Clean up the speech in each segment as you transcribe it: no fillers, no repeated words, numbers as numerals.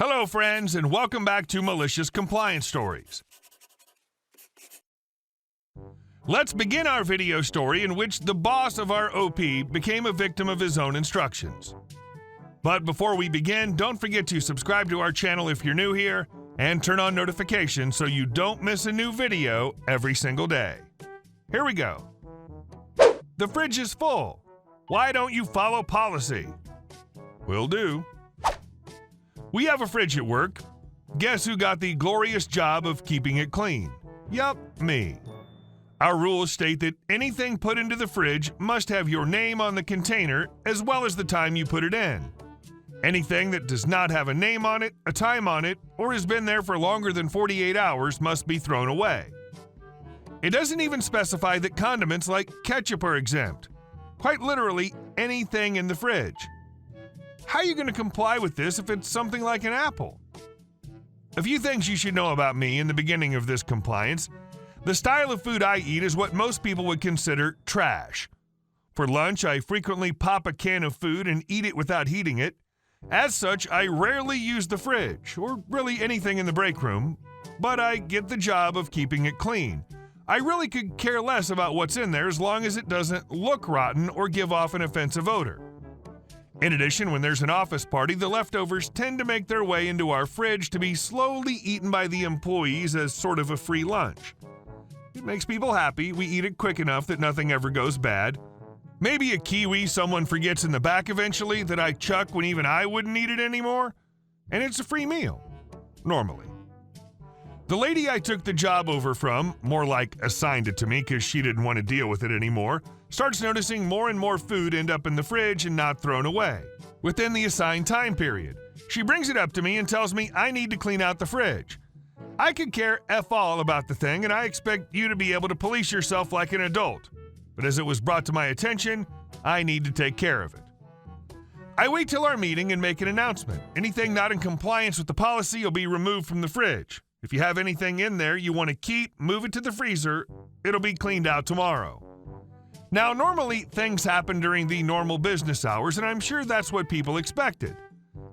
Hello, friends, and welcome back to Malicious Compliance Stories. Let's begin our video story in which the boss of our OP became a victim of his own instructions. But before we begin, don't forget to subscribe to our channel if you're new here, and turn on notifications so you don't miss a new video every single day. Here we go. The fridge is full. Why don't you follow policy? Will do. We have a fridge at work. Guess who got the glorious job of keeping it clean? Yup, me. Our rules state that anything put into the fridge must have your name on the container as well as the time you put it in. Anything that does not have a name on it, a time on it, or has been there for longer than 48 hours must be thrown away. It doesn't even specify that condiments like ketchup are exempt. Quite literally, anything in the fridge. How are you going to comply with this if it's something like an apple? A few things you should know about me in the beginning of this compliance. The style of food I eat is what most people would consider trash. For lunch, I frequently pop a can of food and eat it without heating it. As such, I rarely use the fridge, or really anything in the break room, but I get the job of keeping it clean. I really could care less about what's in there as long as it doesn't look rotten or give off an offensive odor. In addition, when there's an office party, the leftovers tend to make their way into our fridge to be slowly eaten by the employees as sort of a free lunch. It makes people happy. We eat it quick enough that nothing ever goes bad. Maybe a kiwi someone forgets in the back eventually that I chuck when even I wouldn't eat it anymore. And it's a free meal. Normally. The lady I took the job over from, more like assigned it to me because she didn't want to deal with it anymore, starts noticing more and more food end up in the fridge and not thrown away within the assigned time period. She brings it up to me and tells me I need to clean out the fridge. I could care F all about the thing, and I expect you to be able to police yourself like an adult. But as it was brought to my attention, I need to take care of it. I wait till our meeting and make an announcement. Anything not in compliance with the policy will be removed from the fridge. If you have anything in there you want to keep, move it to the freezer. It'll be cleaned out tomorrow. Now, normally things happen during the normal business hours, and I'm sure that's what people expected.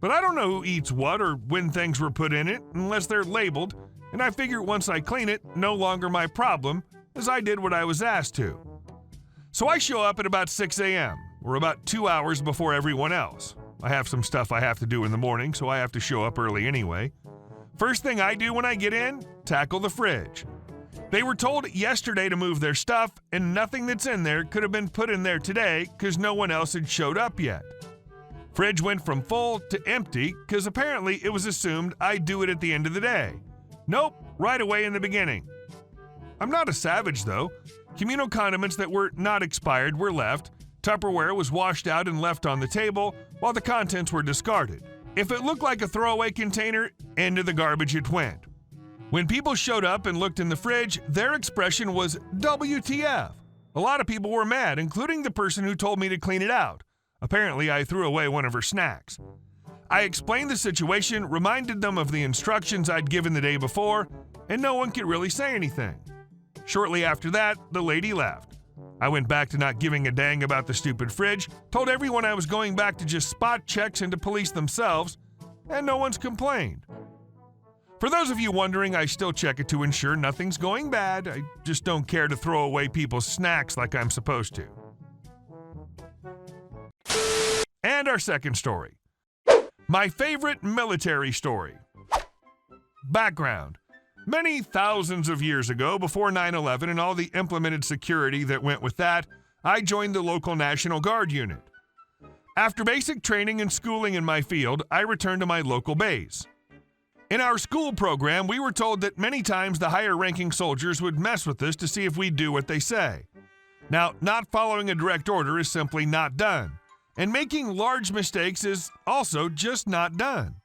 But I don't know who eats what or when things were put in it unless they're labeled, and I figure once I clean it, no longer my problem, as I did what I was asked to. So I show up at about 6 a.m., or about 2 hours before everyone else. I have some stuff I have to do in the morning, so I have to show up early anyway. First thing I do when I get in, tackle the fridge. They were told yesterday to move their stuff, and nothing that's in there could have been put in there today because no one else had showed up yet. Fridge went from full to empty because apparently it was assumed I'd do it at the end of the day. Nope, right away in the beginning. I'm not a savage though. Communal condiments that were not expired were left. Tupperware was washed out and left on the table while the contents were discarded. If it looked like a throwaway container, into the garbage it went. When people showed up and looked in the fridge, their expression was WTF. A lot of people were mad, including the person who told me to clean it out. Apparently, I threw away one of her snacks. I explained the situation, reminded them of the instructions I'd given the day before, and no one could really say anything. Shortly after that, the lady left. I went back to not giving a dang about the stupid fridge, told everyone I was going back to just spot checks and to police themselves, and no one's complained. For those of you wondering, I still check it to ensure nothing's going bad. I just don't care to throw away people's snacks like I'm supposed to. And our second story. My favorite military story. Background. Many thousands of years ago, before 9/11 and all the implemented security that went with that, I joined the local National Guard unit. After basic training and schooling in my field, I returned to my local base. In our school program, we were told that many times the higher-ranking soldiers would mess with us to see if we'd do what they say. Now, not following a direct order is simply not done, and making large mistakes is also just not done.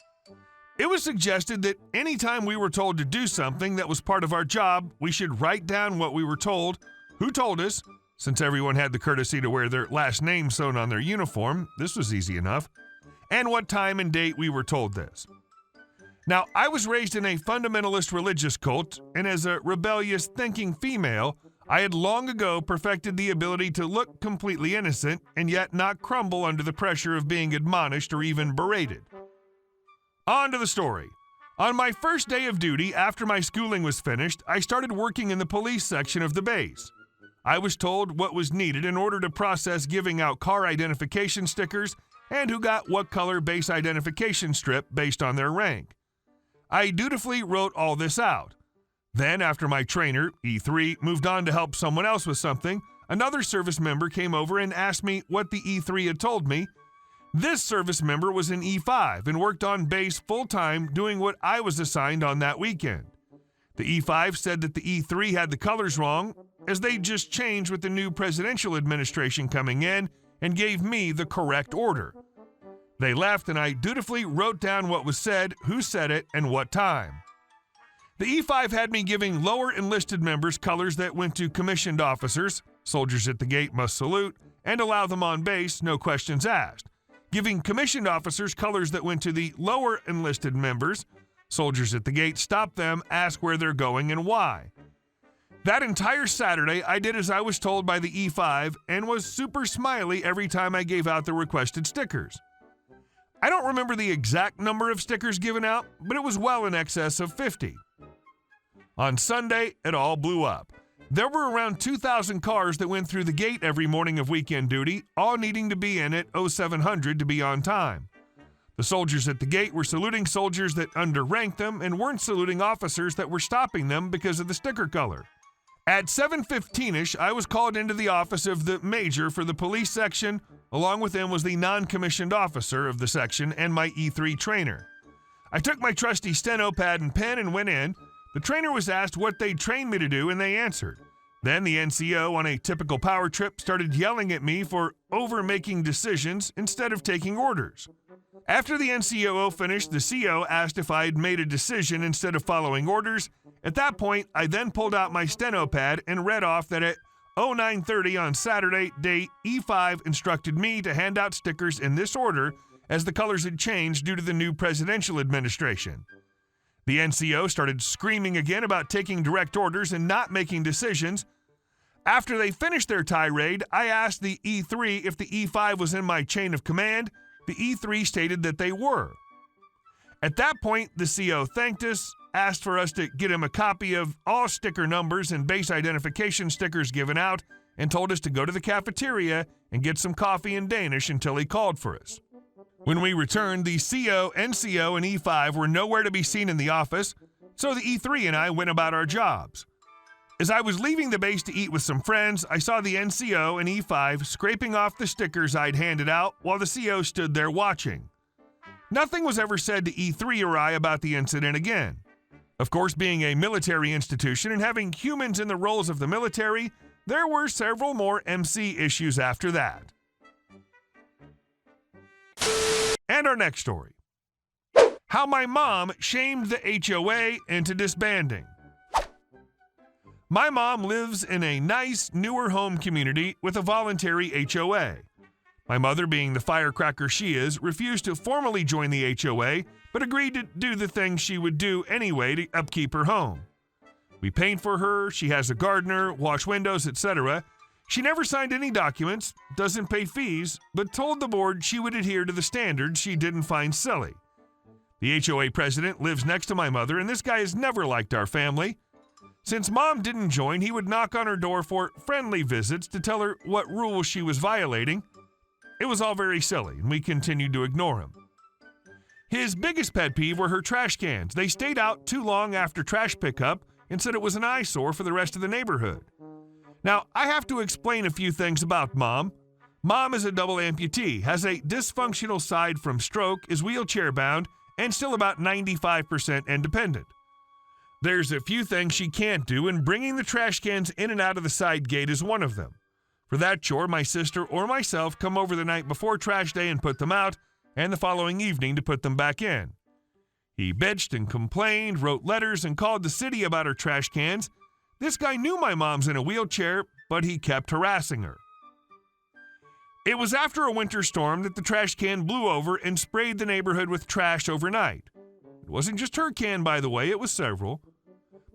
It was suggested that anytime we were told to do something that was part of our job, we should write down what we were told, who told us, since everyone had the courtesy to wear their last name sewn on their uniform, this was easy enough, and what time and date we were told this. Now, I was raised in a fundamentalist religious cult, and as a rebellious, thinking female, I had long ago perfected the ability to look completely innocent and yet not crumble under the pressure of being admonished or even berated. On to the story. On my first day of duty after my schooling was finished, I started working in the police section of the base. I was told what was needed in order to process giving out car identification stickers and who got what color base identification strip based on their rank. I dutifully wrote all this out. Then, after my trainer, E3, moved on to help someone else with something, another service member came over and asked me what the E3 had told me. This service member was an E5 and worked on base full-time doing what I was assigned on that weekend. The E5 said that the E3 had the colors wrong, as they just changed with the new presidential administration coming in and gave me the correct order. They left and I dutifully wrote down what was said, who said it, and what time. The E5 had me giving lower enlisted members colors that went to commissioned officers, soldiers at the gate must salute, and allow them on base, no questions asked. Giving commissioned officers colors that went to the lower enlisted members, soldiers at the gate stop them, ask where they're going and why. That entire Saturday, I did as I was told by the E5 and was super smiley every time I gave out the requested stickers. I don't remember the exact number of stickers given out, but it was well in excess of 50. On Sunday, it all blew up. There were around 2,000 cars that went through the gate every morning of weekend duty, all needing to be in at 0700 to be on time. The soldiers at the gate were saluting soldiers that underranked them and weren't saluting officers that were stopping them because of the sticker color. At 7:15-ish, I was called into the office of the major for the police section. Along with him was the non-commissioned officer of the section and my E3 trainer. I took my trusty steno pad and pen and went in. The trainer was asked what they'd trained me to do, and they answered. Then the NCO, on a typical power trip, started yelling at me for over-making decisions instead of taking orders. After the NCO finished, the CO asked if I had made a decision instead of following orders. At that point, I then pulled out my steno pad and read off that at 0930 on Saturday, date E5 instructed me to hand out stickers in this order as the colors had changed due to the new presidential administration. The NCO started screaming again about taking direct orders and not making decisions. After they finished their tirade, I asked the E3 if the E5 was in my chain of command. The E3 stated that they were. At that point, the CO thanked us, asked for us to get him a copy of all sticker numbers and base identification stickers given out, and told us to go to the cafeteria and get some coffee in Danish until he called for us. When we returned, the CO, NCO, and E5 were nowhere to be seen in the office, so the E3 and I went about our jobs. As I was leaving the base to eat with some friends, I saw the NCO and E5 scraping off the stickers I'd handed out while the CO stood there watching. Nothing was ever said to E3 or I about the incident again. Of course, being a military institution and having humans in the roles of the military, there were several more MC issues after that. And our next story. How my mom shamed the HOA into disbanding. My mom lives in a nice, newer home community with a voluntary HOA. My mother, being the firecracker she is, refused to formally join the HOA, but agreed to do the things she would do anyway to upkeep her home. We paint for her, she has a gardener, wash windows, etc. She never signed any documents, doesn't pay fees, but told the board she would adhere to the standards she didn't find silly. The HOA president lives next to my mother, and this guy has never liked our family. Since Mom didn't join, he would knock on her door for friendly visits to tell her what rules she was violating. It was all very silly, and we continued to ignore him. His biggest pet peeve were her trash cans. They stayed out too long after trash pickup and said it was an eyesore for the rest of the neighborhood. Now, I have to explain a few things about Mom. Mom is a double amputee, has a dysfunctional side from stroke, is wheelchair-bound, and still about 95% independent. There's a few things she can't do, and bringing the trash cans in and out of the side gate is one of them. For that chore, my sister or myself come over the night before trash day and put them out, and the following evening to put them back in. He bitched and complained, wrote letters, and called the city about her trash cans. This guy knew my mom's in a wheelchair, but he kept harassing her. It was after a winter storm that the trash can blew over and sprayed the neighborhood with trash overnight. It wasn't just her can, by the way, it was several.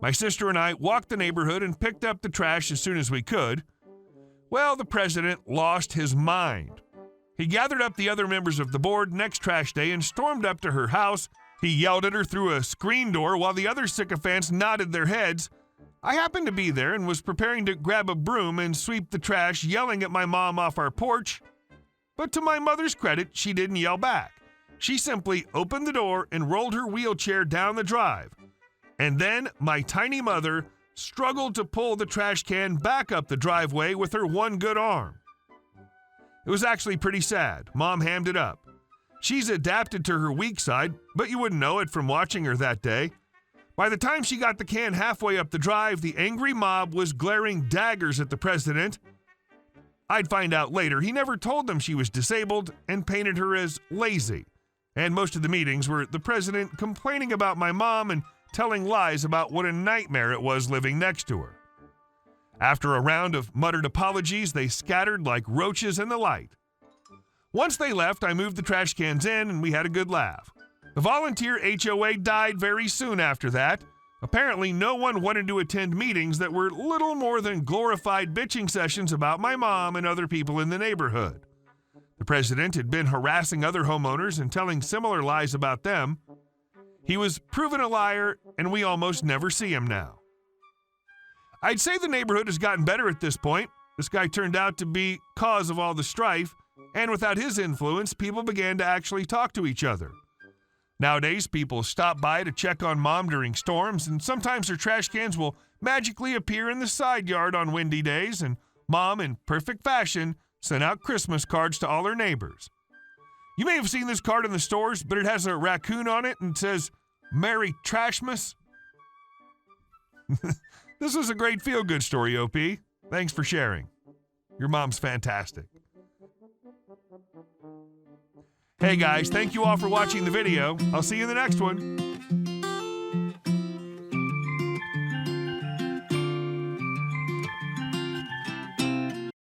My sister and I walked the neighborhood and picked up the trash as soon as we could. Well, the president lost his mind. He gathered up the other members of the board next trash day and stormed up to her house. He yelled at her through a screen door while the other sycophants nodded their heads. I happened to be there and was preparing to grab a broom and sweep the trash, yelling at my mom off our porch. But to my mother's credit, she didn't yell back. She simply opened the door and rolled her wheelchair down the drive. And then my tiny mother struggled to pull the trash can back up the driveway with her one good arm. It was actually pretty sad. Mom hammed it up. She's adapted to her weak side, but you wouldn't know it from watching her that day. By the time she got the can halfway up the drive, the angry mob was glaring daggers at the president. I'd find out later he never told them she was disabled and painted her as lazy. And most of the meetings were the president complaining about my mom and telling lies about what a nightmare it was living next to her. After a round of muttered apologies, they scattered like roaches in the light. Once they left, I moved the trash cans in and we had a good laugh. The volunteer HOA died very soon after that. Apparently, no one wanted to attend meetings that were little more than glorified bitching sessions about my mom and other people in the neighborhood. The president had been harassing other homeowners and telling similar lies about them. He was proven a liar, and we almost never see him now. I'd say the neighborhood has gotten better at this point. This guy turned out to be cause of all the strife, and without his influence, people began to actually talk to each other. Nowadays, people stop by to check on mom during storms, and sometimes their trash cans will magically appear in the side yard on windy days, and mom, in perfect fashion, sent out Christmas cards to all her neighbors. You may have seen this card in the stores, but it has a raccoon on it and says, "Merry Trashmas." This was a great feel-good story, OP. Thanks for sharing. Your mom's fantastic. Hey guys, thank you all for watching the video. I'll see you in the next one.